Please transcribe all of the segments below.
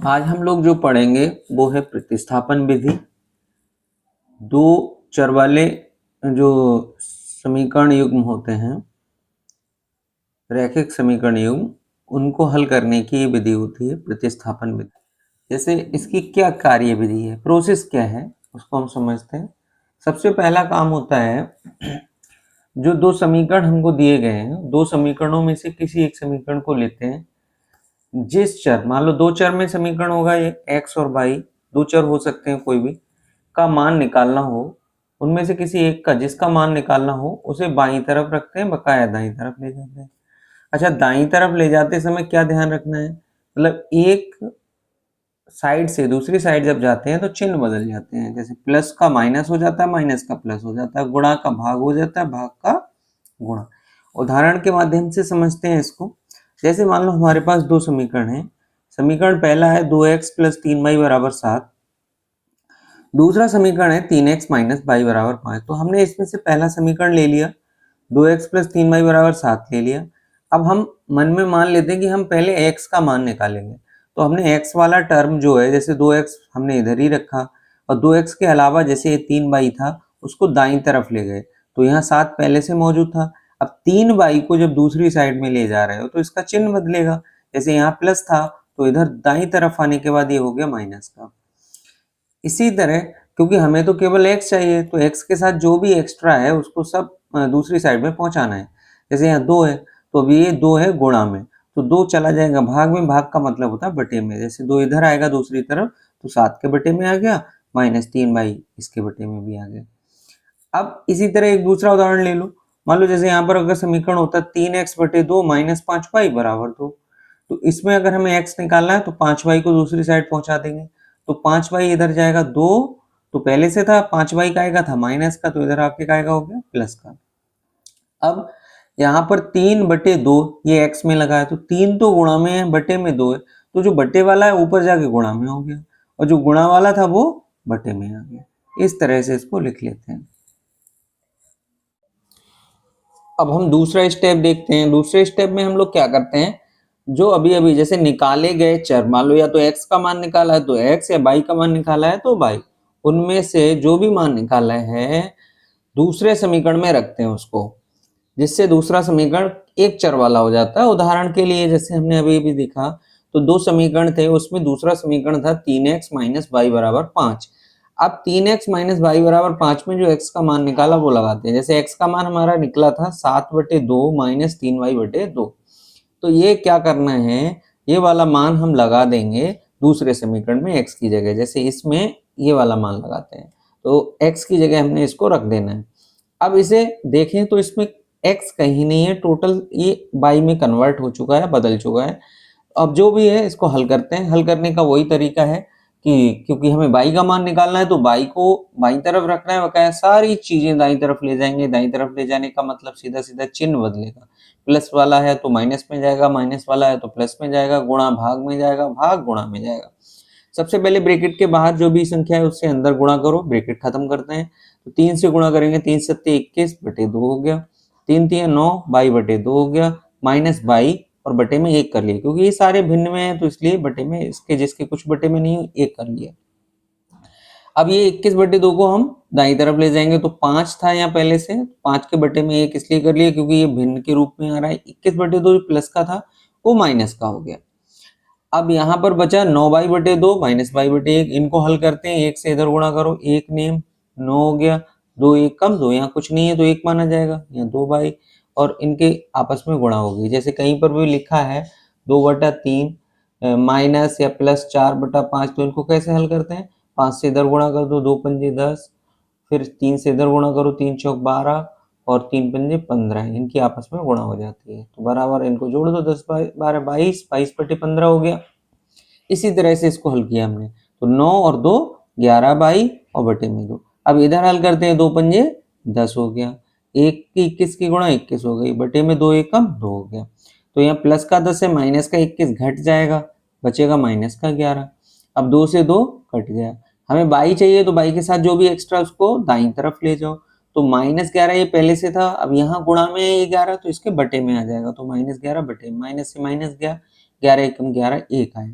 आज हम लोग जो पढ़ेंगे वो है प्रतिस्थापन विधि। दो चर वाले जो समीकरण युग्म होते हैं, रैखिक समीकरण युग्म, उनको हल करने की विधि होती है प्रतिस्थापन विधि। जैसे इसकी क्या कार्य विधि है, प्रोसेस क्या है, उसको हम समझते हैं। सबसे पहला काम होता है, जो दो समीकरण हमको दिए गए हैं, दो समीकरणों में से किसी एक समीकरण को लेते हैं। जिस चर, मान लो दो चर में समीकरण होगा, ये x और y, दो चर हो सकते हैं कोई भी, का मान निकालना हो, उनमें से किसी एक का जिसका मान निकालना हो उसे बाईं तरफ रखते हैं, बकाया दाईं तरफ ले जाते हैं। अच्छा, दाईं तरफ ले जाते समय क्या ध्यान रखना है, मतलब एक साइड से दूसरी साइड जब जाते हैं तो चिन्ह बदल जाते हैं। जैसे प्लस का माइनस हो जाता है, माइनस का प्लस हो जाता है, गुणा का भाग हो जाता है, भाग का गुणा। उदाहरण के माध्यम से समझते हैं इसको। जैसे मान लो हमारे पास दो समीकरण हैं। समीकरण पहला है 2x प्लस 3y बराबर 7। दूसरा समीकरण है 3x माइनस y बराबर 5। तो हमने इसमें से पहला समीकरण ले लिया, 2x प्लस 3y बराबर 7 ले लिया। अब हम मन में मान लेते हैं कि हम पहले x का मान निकालेंगे। तो हमने x वाला टर्म जो है, जैसे 2x हमने इधर ही रखा, और 2x के अलावा जैसे ये 3y था उसको दाईं तरफ ले गए, तो यहाँ 7 पहले से मौजूद था। अब 3y को जब दूसरी साइड में ले जा रहे हो तो इसका चिन्ह बदलेगा। जैसे यहाँ प्लस था तो इधर दाईं तरफ आने के बाद ये हो गया माइनस का। इसी तरह, क्योंकि हमें तो केवल x चाहिए, तो x के साथ जो भी एक्स्ट्रा है उसको सब दूसरी साइड में पहुंचाना है। जैसे यहाँ 2 है तो अभी ये 2 है गुणा में, तो 2 चला जाएगा भाग में, भाग का मतलब होता है बटे में। जैसे 2 इधर आएगा दूसरी तरफ तो 7 के बटे में आ गया, माइनस 3y इसके बटे में भी आ गया। अब इसी तरह एक दूसरा उदाहरण ले लो। मान लो जैसे यहाँ पर अगर समीकरण होता 3x बटे 2 माइनस 5y बराबर 2, तो इसमें अगर हमें x निकालना है तो 5y को दूसरी साइड पहुंचा देंगे, तो 5y इधर जाएगा 2, तो पहले से था 5y का आएगा था माइनस का, तो इधर आके का आएगा हो गया प्लस का। अब यहाँ पर 3 बटे 2 ये x में लगा है, तो 3 तो गुणा में है, बटे में 2 है, तो जो बटे वाला है ऊपर जाके गुणा में हो गया, और जो गुणा वाला था वो बटे में आ गया। इस तरह से इसको लिख लेते हैं। अब हम दूसरा स्टेप देखते हैं। दूसरे स्टेप में हम लोग क्या करते हैं, जो अभी अभी जैसे निकाले गए चर, मान लो या तो x का मान निकाला है तो x, या y का मान निकाला है तो y, उनमें से जो भी मान निकाला है दूसरे समीकरण में रखते हैं उसको, जिससे दूसरा समीकरण एक चर वाला हो जाता है। उदाहरण के लिए जैसे हमने अभी भी देखा, तो दो समीकरण थे, उसमें दूसरा समीकरण था 3x माइनस वाई बराबर 5। अब 3x माइनस वाई बराबर 5 में जो x का मान निकाला वो लगाते हैं। जैसे x का मान हमारा निकला था 7/2 माइनस 3y/2, तो ये क्या करना है, ये वाला मान हम लगा देंगे दूसरे समीकरण में x की जगह। जैसे इसमें ये वाला मान लगाते हैं, तो x की जगह हमने इसको रख देना है। अब इसे देखें तो इसमें x कहीं नहीं है, टोटल ये y में कन्वर्ट हो चुका है, बदल चुका है। अब जो भी है इसको हल करते हैं। हल करने का वही तरीका है कि क्योंकि हमें y का मान निकालना है तो y को बाईं तरफ रखना है, बकाया सारी चीजें दाईं तरफ ले जाएंगे। दाईं तरफ ले जाने का मतलब सीधा सीधा चिन्ह बदलेगा। प्लस वाला है तो माइनस में जाएगा, माइनस वाला है तो प्लस में जाएगा, गुणा भाग में जाएगा, भाग गुणा में जाएगा। सबसे पहले ब्रैकेट के बाहर जो भी संख्या है उससे अंदर गुणा करो, ब्रैकेट खत्म करते हैं। तो 3 से गुणा करेंगे, 3 सत्ते 21/2 हो गया, 3 3 9 22/2 हो गया, माइनस 22 और बटे में 1 कर लिया, क्योंकि ये सारे भिन्न में है तो इसलिए बटे में, इसके जिसके कुछ बटे में नहीं 1 कर लिया। अब ये 21/2 को हम दाईं तरफ ले जाएंगे, तो 5 था यहाँ पहले से, 5 के बटे में 1 इसलिए कर लिया क्योंकि ये भिन्न के रूप में आ रहा है। 21/2 प्लस का था वो माइनस का हो गया। अब यहाँ पर बचा 9y/2 माइनस y/1, इनको हल करते हैं। 1 से इधर गुणा करो, 1 नेम 9 हो गया, 2 1 कम, 2 यहाँ कुछ नहीं है तो 1 माना जाएगा, यहाँ 2y, और इनके आपस में गुणा होगी। जैसे कहीं पर भी लिखा है 2/3 माइनस या प्लस 4/5, तो इनको कैसे हल करते हैं, 5 से इधर गुणा कर दो, 2 पंजे 10, फिर 3 से इधर गुणा करो, 3 चौक 12 और 3 पंजे 15, इनकी आपस में गुणा हो जाती है, तो बराबर इनको जोड़ दो, 10 12 22, 22/15 हो गया। इसी तरह से इसको हल किया हमने, तो 9 और 2 11 22 और बटे में 2। अब इधर हल करते हैं, 2 पंजे 10 हो गया, 1 की 21 की गुणा 21 हो गई, बटे में 2 1 कम 2 हो गया। तो यहाँ प्लस का 10 है, माइनस का 21 घट जाएगा, बचेगा माइनस का 11। अब 2 से 2 कट गया। हमें बाई चाहिए तो बाई के साथ जो भी एक्स्ट्रा उसको दाईं तरफ ले जाओ, तो -11 ये पहले से था, अब यहाँ गुणा में ये 11 तो इसके बटे में आ जाएगा, तो -11 बटे, माइनस से माइनस गया, 11 एकम 11 1 आया।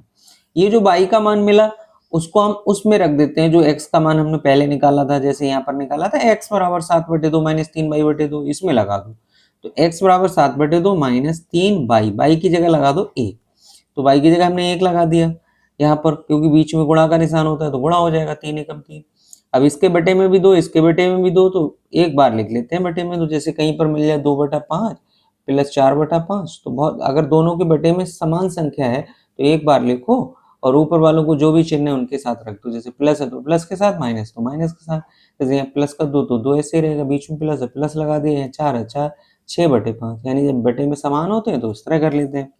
ये जो y का मान मिला उसको हम उसमें रख देते हैं जो x का मान हमने पहले निकाला था, जैसे यहाँ पर निकाला था x बराबर 7/2 माइनस 3y/2, इसमें लगा दो। तो x बराबर 7/2 माइनस 3y, y की जगह लगा दो a, तो y की जगह हमने 1 लगा दिया यहाँ पर, क्योंकि बीच में गुणा का निशान होता है तो गुणा हो जाएगा, 3 एकम 3। अब इसके बटे में भी 2, इसके बटे में भी 2, तो एक बार लिख लेते हैं बटे में, तो जैसे कहीं पर मिल जाए 2/5 प्लस 4/5, तो बहुत, अगर दोनों के बटे में समान संख्या है तो एक बार लिखो और ऊपर वालों को जो भी चिन्ह है उनके साथ रख दो, जैसे प्लस है तो प्लस के साथ, माइनस तो माइनस के साथ, जैसे यहाँ प्लस का 2 तो 2 ऐसे ही रहेगा, बीच में प्लस है प्लस लगा दिए, यहाँ 4 है 4, 6/5, यानी जब बटे में समान होते हैं तो इस तरह कर लेते हैं।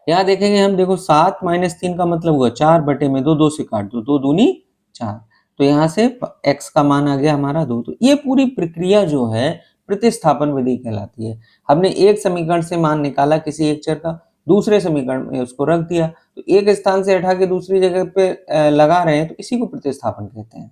यहाँ देखेंगे हम, देखो 7 माइनस 3 का मतलब हुआ 4/2, 2 से काट दो, 2 दूनी 4, तो यहाँ से x का मान आ गया हमारा 2। तो ये पूरी प्रक्रिया जो है प्रतिस्थापन विधि कहलाती है। हमने एक समीकरण से मान निकाला किसी एक चर का, दूसरे समीकरण में उसको रख दिया, तो एक स्थान से हटा के दूसरी जगह पे लगा रहे हैं, तो इसी को प्रतिस्थापन कहते हैं।